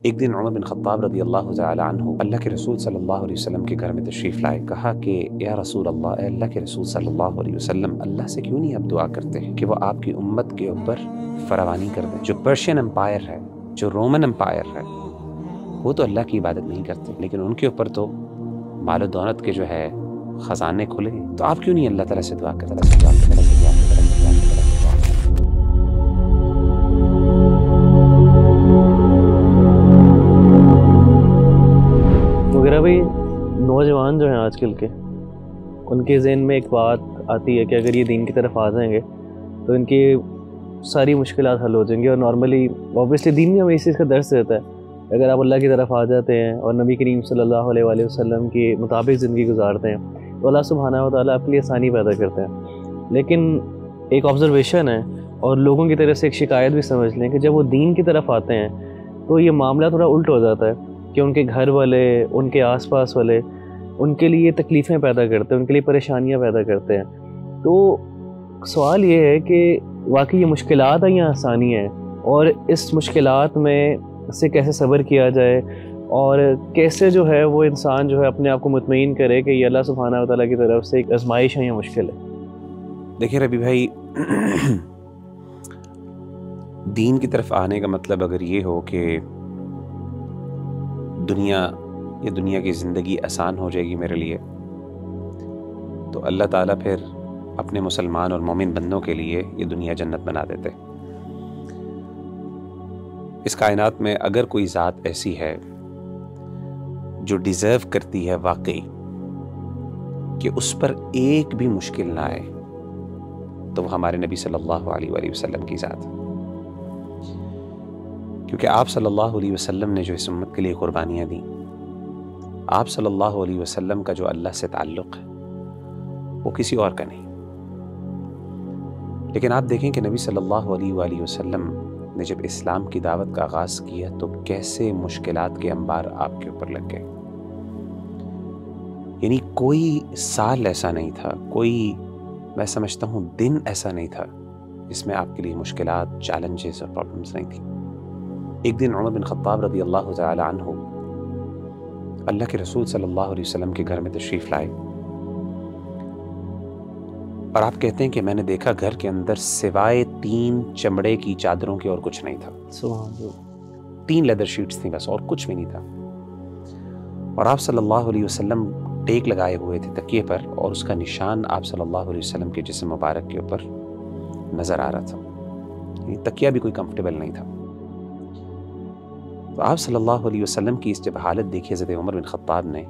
ایک دن عمر بن خطاب رضی اللہ تعالی عنہ اللہ کے رسول صلی اللہ علیہ وسلم کے گھر میں تشریف لائے. کہا کہ یا رسول اللہ، اے اللہ کے رسول صلی اللہ علیہ وسلم، اللہ سے کیوں نہیں آپ دعا کرتے ہیں کہ وہ آپ کی امت کے اوپر فراوانی کر دیں. جو پرشین امپائر ہے، جو رومن امپائر ہے، وہ تو اللہ کی عبادت نہیں کرتے، لیکن ان کے اوپر تو مال و دولت کے جو ہے خزانے کھلے ہیں. تو آپ کیوں نہیں اللہ تعالیٰ سے دعا کرتے؟ وغیرہ بھائی نوجوان جو ہیں آج کل کے، ان کے ذہن میں ایک بات آتی ہے کہ اگر یہ دین کی طرف آ جائیں گے تو ان کی ساری مشکلات حل ہو جائیں گی. اور نارملی اوبیسلی دین میں ہمیں اس چیز کا درس دیتا ہے، اگر آپ اللہ کی طرف آ جاتے ہیں اور نبی کریم صلی اللہ علیہ وآلہ وسلم کے مطابق زندگی گزارتے ہیں تو اللہ سبحانہ و تعالیٰ آپ کے لیے آسانی پیدا کرتے ہیں. لیکن ایک آبزرویشن ہے اور لوگوں کی طرف سے ایک شکایت بھی سمجھ لیں کہ جب وہ دین کی طرف آتے ہیں تو یہ معاملہ تھوڑا الٹ ہو جاتا ہے کہ ان کے گھر والے، ان کے آس پاس والے ان کے لیے تکلیفیں پیدا کرتے ہیں، ان کے لیے پریشانیاں پیدا کرتے ہیں. تو سوال یہ ہے کہ واقعی یہ مشکلات ہیں یا آسانی ہے، اور اس مشکلات میں سے کیسے صبر کیا جائے، اور کیسے جو ہے وہ انسان جو ہے اپنے آپ کو مطمئن کرے کہ یہ اللہ سبحانہ و تعالیٰ کی طرف سے ایک آزمائش ہے یا مشکل ہے. دیکھیں ربی بھائی، دین کی طرف آنے کا مطلب اگر یہ ہو کہ دنیا کی زندگی آسان ہو جائے گی میرے لیے، تو اللہ تعالیٰ پھر اپنے مسلمان اور مومن بندوں کے لیے یہ دنیا جنت بنا دیتے. اس کائنات میں اگر کوئی ذات ایسی ہے جو ڈیزرو کرتی ہے واقعی کہ اس پر ایک بھی مشکل نہ آئے، تو وہ ہمارے نبی صلی اللہ علیہ وآلہ وسلم کی ذات ہے. کیونکہ آپ صلی اللہ علیہ وسلم نے جو اس امت کے لیے قربانیاں دیں، آپ صلی اللہ علیہ وسلم کا جو اللہ سے تعلق ہے وہ کسی اور کا نہیں. لیکن آپ دیکھیں کہ نبی صلی اللہ علیہ وآلہ وسلم نے جب اسلام کی دعوت کا آغاز کیا تو کیسے مشکلات کے انبار آپ کے اوپر لگ گئے. یعنی کوئی سال ایسا نہیں تھا، کوئی میں سمجھتا ہوں دن ایسا نہیں تھا جس میں آپ کے لیے مشکلات، چیلنجز اور پرابلمز نہیں تھیں. ایک دن عمر بن خطاب رضی اللہ تعالی عنہ اللہ کے رسول صلی اللہ علیہ وسلم کے گھر میں تشریف لائے، اور آپ کہتے ہیں کہ میں نے دیکھا گھر کے اندر سوائے 3 چمڑے کی چادروں کے اور کچھ نہیں تھا. سبحان اللہ. 3 لیدر شیٹس تھیں بس، اور کچھ بھی نہیں تھا. اور آپ صلی اللہ علیہ وسلم ٹیک لگائے ہوئے تھے تکیے پر، اور اس کا نشان آپ صلی اللہ علیہ وسلم کے جسم مبارک کے اوپر نظر آ رہا تھا. یعنی تکیہ بھی کوئی کمفرٹیبل نہیں تھا. تو آپ صلی اللہ علیہ وسلم کی اس جب حالت دیکھی حضرت عمر بن خطاب نے،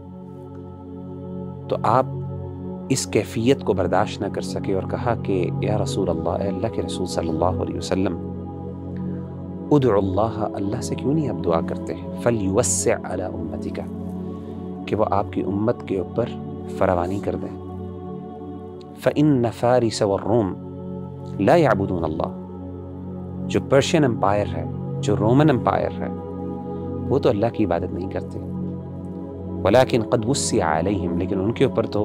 تو آپ اس کیفیت کو برداشت نہ کر سکے اور کہا کہ یا رسول اللہ، اے اللہ کے رسول صلی اللہ علیہ وسلم، ادعو اللہ، اللہ سے کیوں نہیں آپ دعا کرتے ہیں فلیوسع علی امتک، کہ وہ آپ کی امت کے اوپر فراوانی کر دیں. فإن فارس والروم لا يعبدون اللہ، جو پرشین امپائر ہے، جو رومن امپائر ہے، وہ تو اللہ کی عبادت نہیں کرتے. ولیکن قد وسع علیہم، لیکن ان کے اوپر تو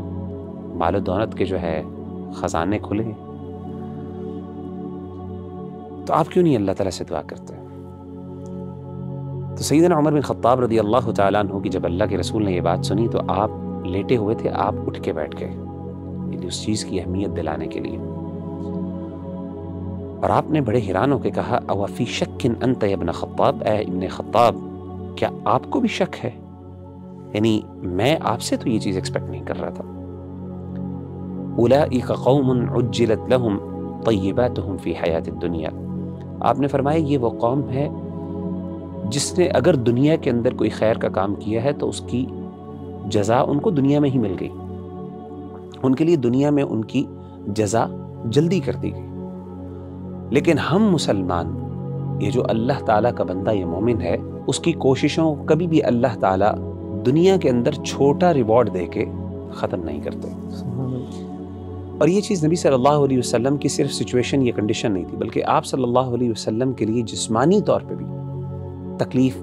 مال و دولت کے جو ہے خزانے کھلے ہیں. تو آپ کیوں نہیں اللہ تعالیٰ سے دعا کرتے؟ تو سیدنا عمر بن خطاب رضی اللہ تعالیٰ عنہ کی جب اللہ کے رسول نے یہ بات سنی تو آپ لیٹے ہوئے تھے، آپ اٹھ کے بیٹھ گئے، یعنی اس چیز کی اہمیت دلانے کے لیے. اور آپ نے بڑے حیران ہو کے کہا او فی شک انت یا ابن خطاب، اے ابن خطاب، کیا آپ کو بھی شک ہے؟ یعنی میں آپ سے تو یہ چیز ایکسپیکٹ نہیں کر رہا تھا. اولئک قوم عجلت لهم طیباتهم فی حیات الدنیا، آپ نے فرمایا یہ وہ قوم ہے جس نے اگر دنیا کے اندر کوئی خیر کا کام کیا ہے تو اس کی جزا ان کو دنیا میں ہی مل گئی، ان کے لیے دنیا میں ان کی جزا جلدی کر دی گئی. لیکن ہم مسلمان، یہ جو اللہ تعالیٰ کا بندہ، یہ مومن ہے، اس کی کوششوں کبھی بھی اللہ تعالیٰ دنیا کے اندر چھوٹا ریوارڈ دے کے ختم نہیں کرتے. اور یہ چیز نبی صلی اللہ علیہ وسلم کی صرف سچویشن یا کنڈیشن نہیں تھی، بلکہ آپ صلی اللہ علیہ وسلم کے لیے جسمانی طور پہ بھی تکلیف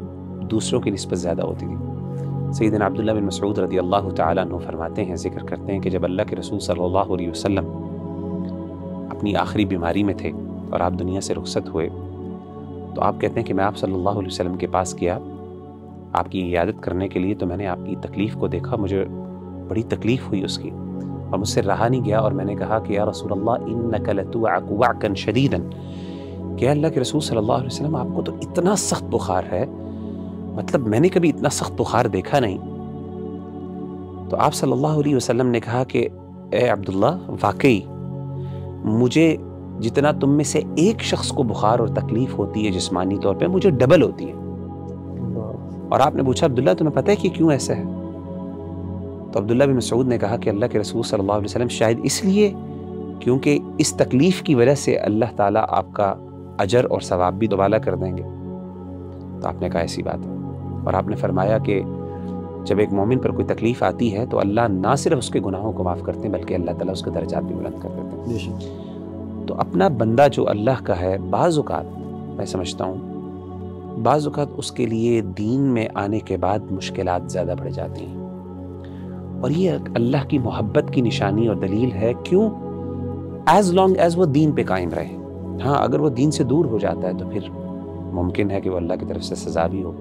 دوسروں کی نسبت زیادہ ہوتی تھی. سیدنا عبداللہ بن مسعود رضی اللہ تعالیٰ عنہ فرماتے ہیں، ذکر کرتے ہیں کہ جب اللہ کے رسول صلی اللہ علیہ وسلم اپنی آخری بیماری میں تھے اور آپ دنیا سے رخصت ہوئے، تو آپ کہتے ہیں کہ میں آپ صلی اللہ علیہ وسلم کے پاس گیا آپ کی عیادت کرنے کے لیے، تو میں نے آپ کی تکلیف کو دیکھا، مجھے بڑی تکلیف ہوئی اس کی، اور مجھ سے رہا نہیں گیا، اور میں نے کہا کہ یا رسول اللہ انک لتوعک وعکا شدیدا، کہ اللہ کے رسول صلی اللہ علیہ وسلم آپ کو تو اتنا سخت بخار ہے، مطلب میں نے کبھی اتنا سخت بخار دیکھا نہیں۔ تو آپ صلی اللہ علیہ وسلم نے کہا کہ اے عبداللہ، واقعی مجھے جتنا تم میں سے ایک شخص کو بخار اور تکلیف ہوتی ہے جسمانی طور پہ، مجھے ڈبل ہوتی ہے۔ اور آپ نے پوچھا عبداللہ تمہیں پتہ ہے کہ کیوں ایسا ہے؟ تو عبداللہ بن مسعود نے کہا کہ اللہ کے رسول صلی اللہ علیہ وسلم شاید اس لیے کیونکہ اس تکلیف کی وجہ سے اللہ تعالیٰ آپ کا اجر اور ثواب بھی دوبالا کر دیں گے۔ تو آپ نے کہا ایسی بات ہے، اور آپ نے فرمایا کہ جب ایک مومن پر کوئی تکلیف آتی ہے تو اللہ نہ صرف اس کے گناہوں کو معاف کرتے ہیں بلکہ اللہ تعالیٰ اس کے درجات بھی بلند کر دیتے ہیں۔ تو اپنا بندہ جو اللہ کا ہے، بعض اوقات میں سمجھتا ہوں بعض اوقات اس کے لیے دین میں آنے کے بعد مشکلات زیادہ بڑھ جاتی ہیں، اور یہ اللہ کی محبت کی نشانی اور دلیل ہے۔ کیوں؟ ایز لانگ ایز وہ دین پہ قائم رہے۔ ہاں، اگر وہ دین سے دور ہو جاتا ہے تو پھر ممکن ہے کہ وہ اللہ کی طرف سے سزا بھی ہو،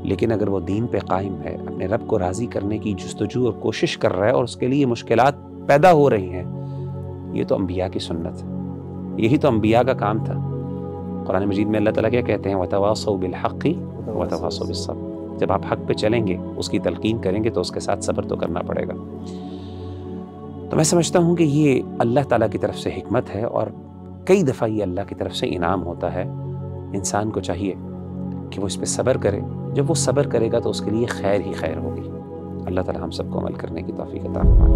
لیکن اگر وہ دین پہ قائم ہے، اپنے رب کو راضی کرنے کی جستجو اور کوشش کر رہا ہے، اور اس کے لیے مشکلات پیدا ہو رہی ہیں، یہ تو انبیاء کی سنت ہے، یہی تو انبیاء کا کام تھا۔ قرآن مجید میں اللہ تعالیٰ کیا کہتے ہیں؟ وَتَوَاصَوْا بِالْحَقِّ وَتَوَاصَوْا بِالصَّبْرِ۔ جب آپ حق پہ چلیں گے، اس کی تلقین کریں گے، تو اس کے ساتھ صبر تو کرنا پڑے گا۔ تو میں سمجھتا ہوں کہ یہ اللہ تعالیٰ کی طرف سے حکمت ہے، اور کئی دفعہ یہ اللہ کی طرف سے انعام ہوتا ہے۔ انسان کو چاہیے کہ وہ اس پہ صبر کرے، جب وہ صبر کرے گا تو اس کے لیے خیر ہی خیر ہوگی۔ اللہ تعالیٰ ہم سب کو عمل کرنے کی توفیق عطا فرمائے۔